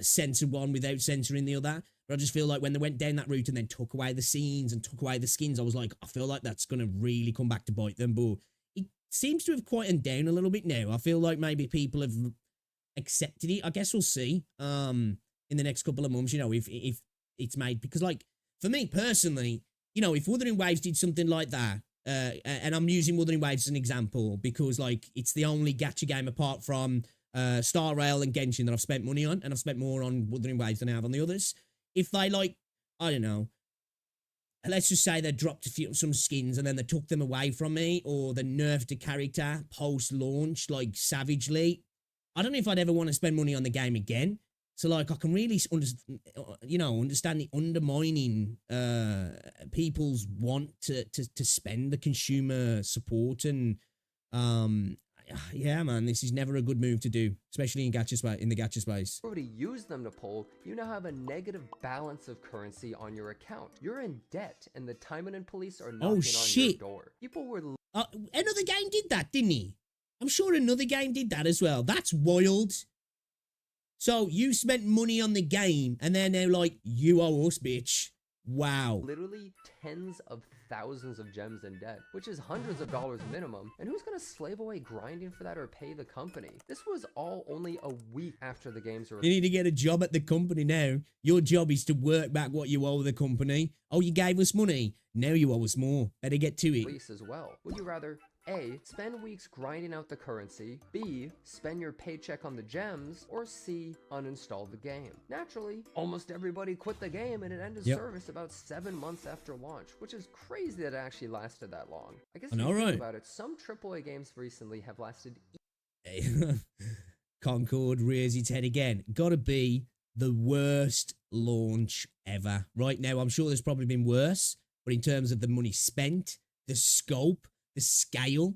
censor one without censoring the other. But I just feel like when they went down that route and then took away the scenes and took away the skins, I was like, I feel like that's going to really come back to bite them. But it seems to have quietened down a little bit now. I feel like maybe people have accepted it. I guess we'll see in the next couple of months, you know, if it's made, because like for me personally, you know, if Wuthering Waves did something like that, and I'm using Wuthering Waves as an example because like it's the only gacha game apart from Star Rail and Genshin that I've spent money on, and I've spent more on Wuthering Waves than I have on the others. If they, like, I don't know, let's just say they dropped some skins and then they took them away from me, or they nerfed a character post-launch, like, savagely, I don't know if I'd ever want to spend money on the game again. So, like, I can really, understand the undermining people's want to spend, the consumer support, and, yeah, man, this is never a good move to do, especially in the gacha space. Already use them to pull, you now have a negative balance of currency on your account. You're in debt, and the Taimanin police are knocking on your door. People were another game did that, didn't he? I'm sure another game did that as well. That's wild. So you spent money on the game, and they're now like, you owe us, bitch. Wow. Literally tens of thousands of gems in debt, which is hundreds of dollars minimum. And who's gonna slave away grinding for that or pay the company? This was all only a week after the games were. You need to get a job at the company now. Your job is to work back what you owe the company. Oh, you gave us money. Now you owe us more. Better get to it. Release as well. Would you rather A, spend weeks grinding out the currency, B, spend your paycheck on the gems, or C, uninstall the game? Naturally, almost everybody quit the game and it ended service about 7 months after launch, which is crazy that it actually lasted that long. I guess if you think about it, some AAA games recently have lasted Concord rears its head again. Gotta be the worst launch ever. Right now, I'm sure there's probably been worse, but in terms of the money spent, the scope, the scale,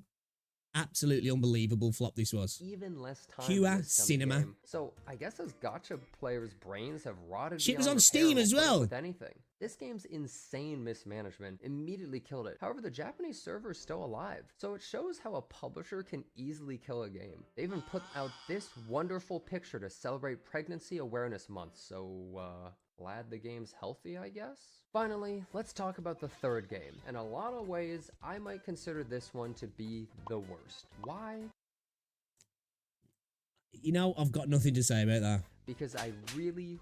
absolutely unbelievable flop this was. Even less time. Pure cinema. Game. So I guess as gacha players' brains have rotted. Shit was on Steam as well. With anything. This game's insane mismanagement immediately killed it. However, the Japanese server is still alive, so it shows how a publisher can easily kill a game. They even put out this wonderful picture to celebrate Pregnancy Awareness Month, so glad the game's healthy, I guess? Finally, let's talk about the third game. In a lot of ways, I might consider this one to be the worst. Why? You know, I've got nothing to say about that. because I really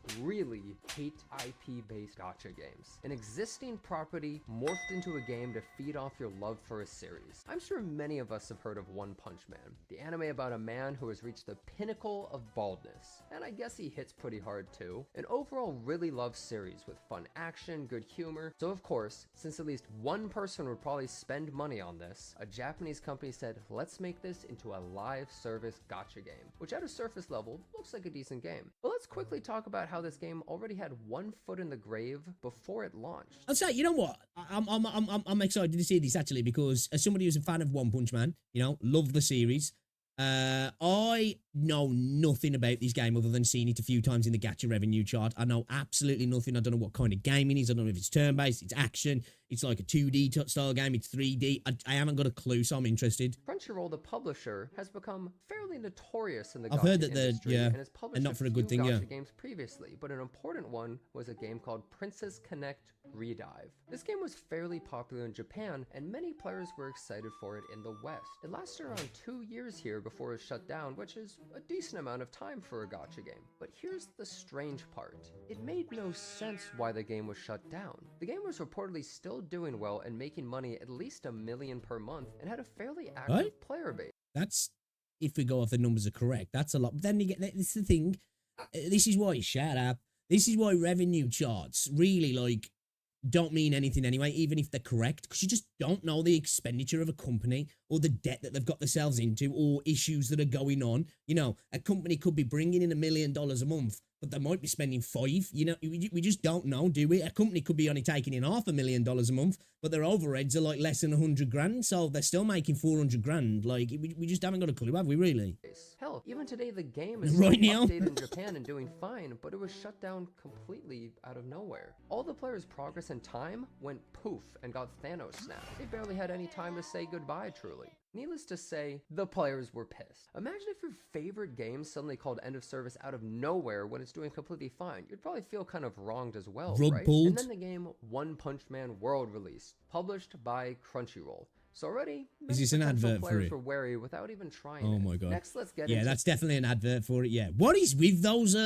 hate IP-based gacha games. An existing property morphed into a game to feed off your love for a series. I'm sure many of us have heard of One Punch Man, the anime about a man who has reached the pinnacle of baldness, and I guess he hits pretty hard too. An overall really loved series with fun action, good humor. So of course, since at least one person would probably spend money on this, a Japanese company said, let's make this into a live service gacha game, which at a surface level looks like a decent game. But let's quickly talk about how this game already had one foot in the grave before it launched. I'll say, you know what? I'm excited to see this actually, because as somebody who's a fan of One Punch Man, you know, love the series. I know nothing about this game other than seeing it a few times in the gacha revenue chart. I know absolutely nothing. I don't know what kind of game it is. I don't know if it's turn-based, it's action, it's like a 2D style game, it's 3D. I haven't got a clue, so I'm interested. Crunchyroll, the publisher, has become fairly notorious in the I've gacha heard that industry, yeah, and has published and not for a good few thing, gacha yeah. games previously, but an important one was a game called Princess Connect Redive. This game was fairly popular in Japan, and many players were excited for it in the West. It lasted around 2 years here before it was shut down, which is a decent amount of time for a gacha game. But here's the strange part. It made no sense why the game was shut down. The game was reportedly still doing well and making money at least $1 million per month, and had a fairly active player base. That's, if we go off the numbers are correct, that's a lot. But then you get, this is the thing, this is why, shut up, this is why revenue charts really, like, don't mean anything anyway, even if they're correct, because you just don't know the expenditure of a company or the debt that they've got themselves into or issues that are going on. You know, a company could be bringing in $1 million a month, but they might be spending 5. You know, we just don't know, do we? A company could be only taking in $500,000 a month, but their overheads are like less than 100 grand, so they're still making 400 grand. Like, we just haven't got a clue, have we, really? Hell, even today the game is right now updated in Japan and doing fine, but it was shut down completely out of nowhere. All the players' progress and time went poof and got Thanos snapped. They barely had any time to say goodbye, truly. Needless to say, the players were pissed. Imagine if your favorite game suddenly called end of service out of nowhere when it's doing completely fine. You'd probably feel kind of wronged as well, right? And then the game One Punch Man World released, published by Crunchyroll. So already, is this an advert for it? Were wary without even trying. Oh my god! Next, let's get into that's definitely an advert for it. Yeah, what is with those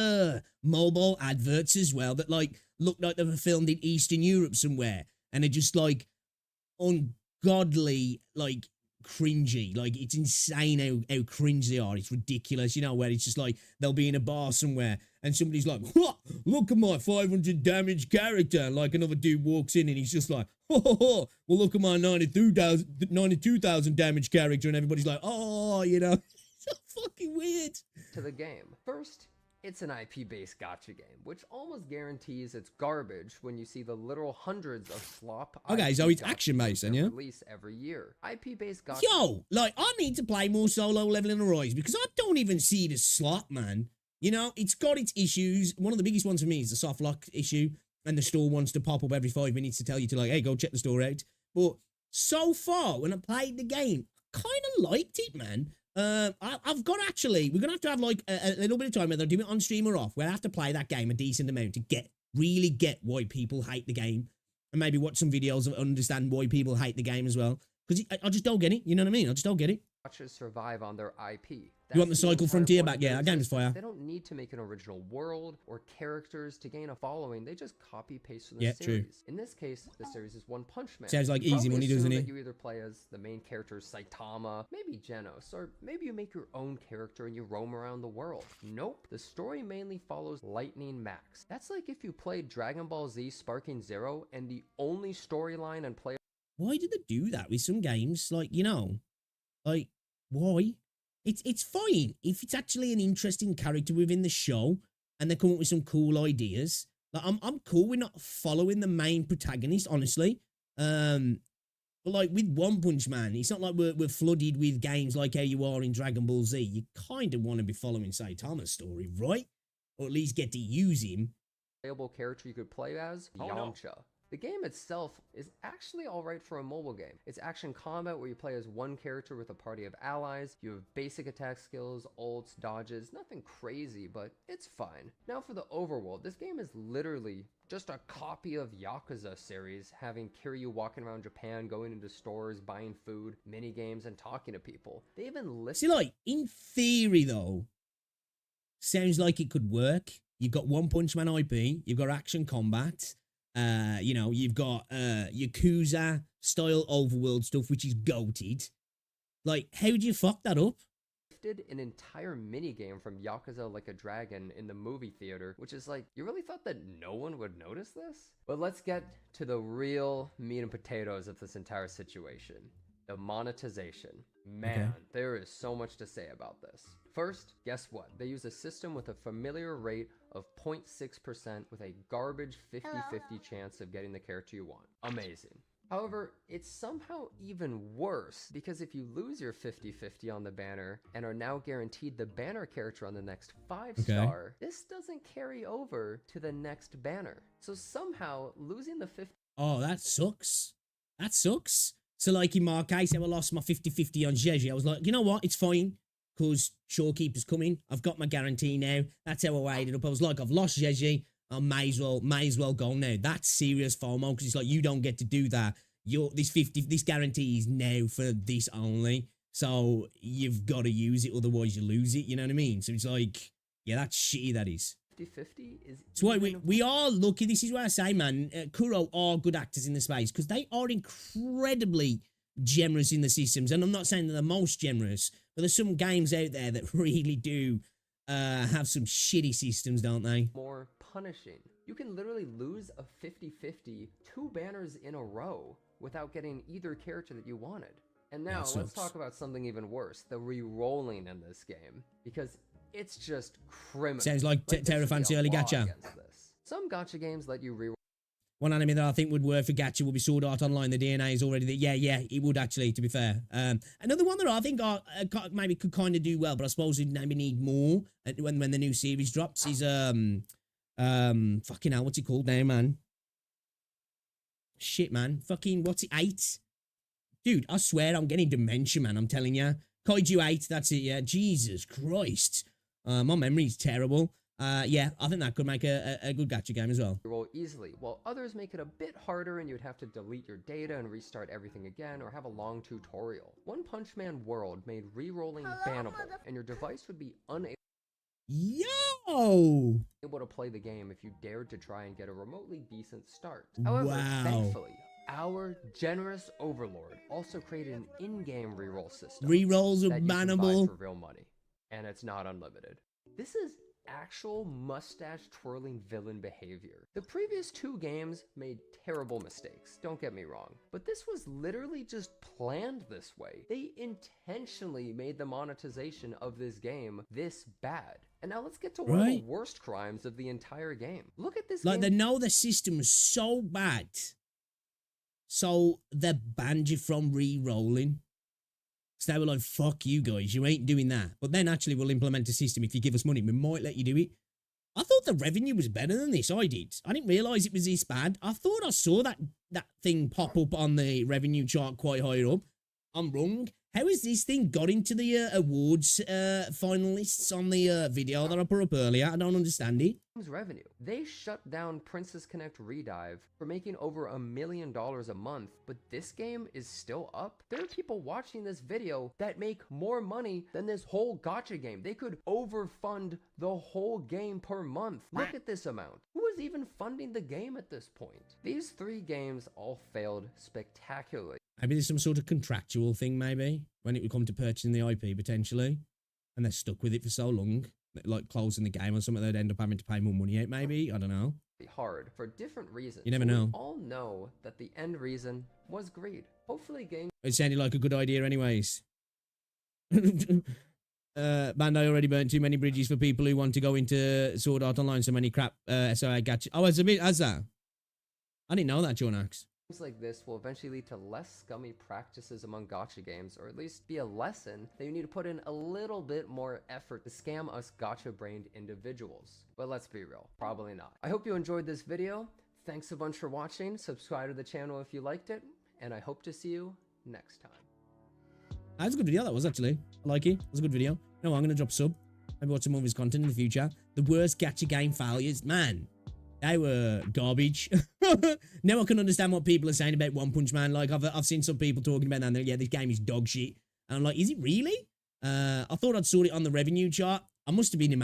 mobile adverts as well that like look like they were filmed in Eastern Europe somewhere and they're just like ungodly, like cringy. Like, it's insane how cringe they are. It's ridiculous, you know, where it's just like they'll be in a bar somewhere and somebody's like, what? Look at my 500 damage character, and like another dude walks in and he's just like, well, look at my 92,000 damage character, and everybody's like, oh, you know. It's so fucking weird. To the game. First, it's an IP-based gacha game, which almost guarantees it's garbage when you see the literal hundreds of slop. Okay, so it's action-based, then, yeah? Release every year. IP-based gacha. Yo, like, I need to play more solo leveling Arise because I don't even see it as slop, man. You know, it's got its issues. One of the biggest ones for me is the soft lock issue, and the store wants to pop up every 5 minutes to tell you to, like, hey, go check the store out. But so far, when I played the game, I kind of liked it, man. I've got actually, we're going to have like a little bit of time, whether I do it on stream or off. We'll have to play that game a decent amount to really get why people hate the game, and maybe watch some videos and understand why people hate the game as well. Because I just don't get it. You know what I mean? I just don't get it. Watchers survive on their IP. You want the Cycle Frontier back? Yeah, that game is fire. They don't need to make an original world or characters to gain a following. They just copy paste from the series. True. In this case, the series is One Punch Man. Sounds like easy money, doesn't it? You either play as the main character Saitama, maybe Genos, or maybe you make your own character and you roam around the world. Nope. The story mainly follows Lightning Max. That's like if you played Dragon Ball Z Sparking Zero and the only storyline and play. Why did they do that with some games? Like, you know, like, why? It's fine if it's actually an interesting character within the show and they come up with some cool ideas. Like, I'm cool with not following the main protagonist, honestly. But like with One Punch Man, it's not like we're flooded with games like how you are in Dragon Ball Z. You kind of want to be following Saitama's story, right? Or at least get to use him. Playable character you could play as Yamcha. No. The game itself is actually alright for a mobile game. It's action combat where you play as one character with a party of allies. You have basic attack skills, ults, dodges, nothing crazy, but it's fine. Now for the overworld, this game is literally just a copy of Yakuza series, having Kiryu walking around Japan, going into stores, buying food, mini games, and talking to people. They even list. See, like, in theory though, Sounds like it could work. You've got One Punch Man IP. You've got action combat. You know, you've got Yakuza style overworld stuff, which is goated. Like, how do you fuck that up? An entire mini game from Yakuza Like a Dragon in the movie theater, which is like, you really thought that no one would notice this? But let's get to the real meat and potatoes of this entire situation. The monetization. Man, there is so much to say about this. First, guess what? They use a system with a familiar rate of 0.6% with a garbage 50-50 chance of getting the character you want. Amazing. However, it's somehow even worse because if you lose your 50-50 on the banner and are now guaranteed the banner character on the next 5-star, this doesn't carry over to the next banner. So somehow losing the 50... Oh, that sucks. That sucks. So like in my case, I lost my 50-50 on Jeji. I was like, you know what? It's fine because Shorekeeper's coming. I've got my guarantee now. That's how I weighed it up. I was like, I've lost Jeji. I may as well go now. That's serious FOMO because it's like you don't get to do that. This guarantee is now for this only. So you've got to use it, otherwise you lose it. You know what I mean? So it's like, yeah, that's shitty. That is. 50-50 is. So why we are lucky. This is what I say, man. Kuro are good actors in the space because they are incredibly generous in the systems. And I'm not saying they're the most generous, but there's some games out there that really do have some shitty systems, don't they? More punishing. You can literally lose a 50-50 2 banners in a row without getting either character that you wanted. And now let's talk about something even worse, the re-rolling in this game, because it's just criminal. Sounds like Terra Fancy early gacha. Some gacha games let you re-roll. One anime that I think would work for gacha would be Sword Art Online. The DNA is already there. Yeah, it would actually, to be fair. Another one that I think maybe could kind of do well, but I suppose we'd maybe need more when the new series drops is fucking hell, what's it called now, man? Shit, man. Fucking, what's it, 8? Dude, I swear I'm getting dementia, man. I'm telling you. Kaiju 8, that's it, yeah. Jesus Christ. My memory's terrible. Yeah, I think that could make a good gacha game as well. Roll easily, while others make it a bit harder and you'd have to delete your data and restart everything again or have a long tutorial. One Punch Man World made re-rolling bannable, and your device would be unable to play the game if you dared to try and get a remotely decent start. However, thankfully, our generous overlord also created an in-game reroll system. Rerolls are that you can bannable buy for real money, and it's not unlimited. This is actual mustache twirling villain behavior. The previous 2 games made terrible mistakes, don't get me wrong, but this was literally just planned this way. They intentionally made the monetization of this game this bad. And now let's get to one of the worst crimes of the entire game. Look at this game. Like, they know the system is so bad, so they banned you from re-rolling. So they were like, fuck you guys, you ain't doing that. But then actually we'll implement a system. If you give us money, we might let you do it. I thought the revenue was better than this. I did. I didn't realise it was this bad. I thought I saw that thing pop up on the revenue chart quite higher up. I'm wrong. How has this thing got into the awards finalists on the video that I put up earlier? I don't understand it. Revenue. They shut down Princess Connect Redive for making over $1 million a month, but this game is still up. There are people watching this video that make more money than this whole gacha game. They could overfund the whole game per month. Look at this amount. Who is even funding the game at this point? These 3 games all failed spectacularly. Maybe there's some sort of contractual thing, maybe, when it would come to purchasing the IP, potentially. And they're stuck with it for so long, like closing the game or something, they'd end up having to pay more money out, maybe? I don't know. Hard for different reasons. You never know. We all know that the end reason was greed. Hopefully game... It sounded like a good idea anyways. Bandai already burnt too many bridges for people who want to go into Sword Art Online, so many crap SOI gacha. Oh, as that? I didn't know that, John Axe. Things like this will eventually lead to less scummy practices among gacha games, or at least be a lesson that you need to put in a little bit more effort to scam us gacha-brained individuals. But let's be real, probably not. I hope you enjoyed this video. Thanks a bunch for watching. Subscribe to the channel if you liked it, and I hope to see you next time. That was a good video, that was actually. I like it. It was a good video. No, I'm going to drop a sub. Maybe watch some more of his content in the future. The worst gacha game failures. Man, they were garbage. Now I can understand what people are saying about One Punch Man. Like, I've seen some people talking about that, and they're like, yeah, this game is dog shit. And I'm like, is it really? I thought I'd saw it on the revenue chart. I must have been imagining.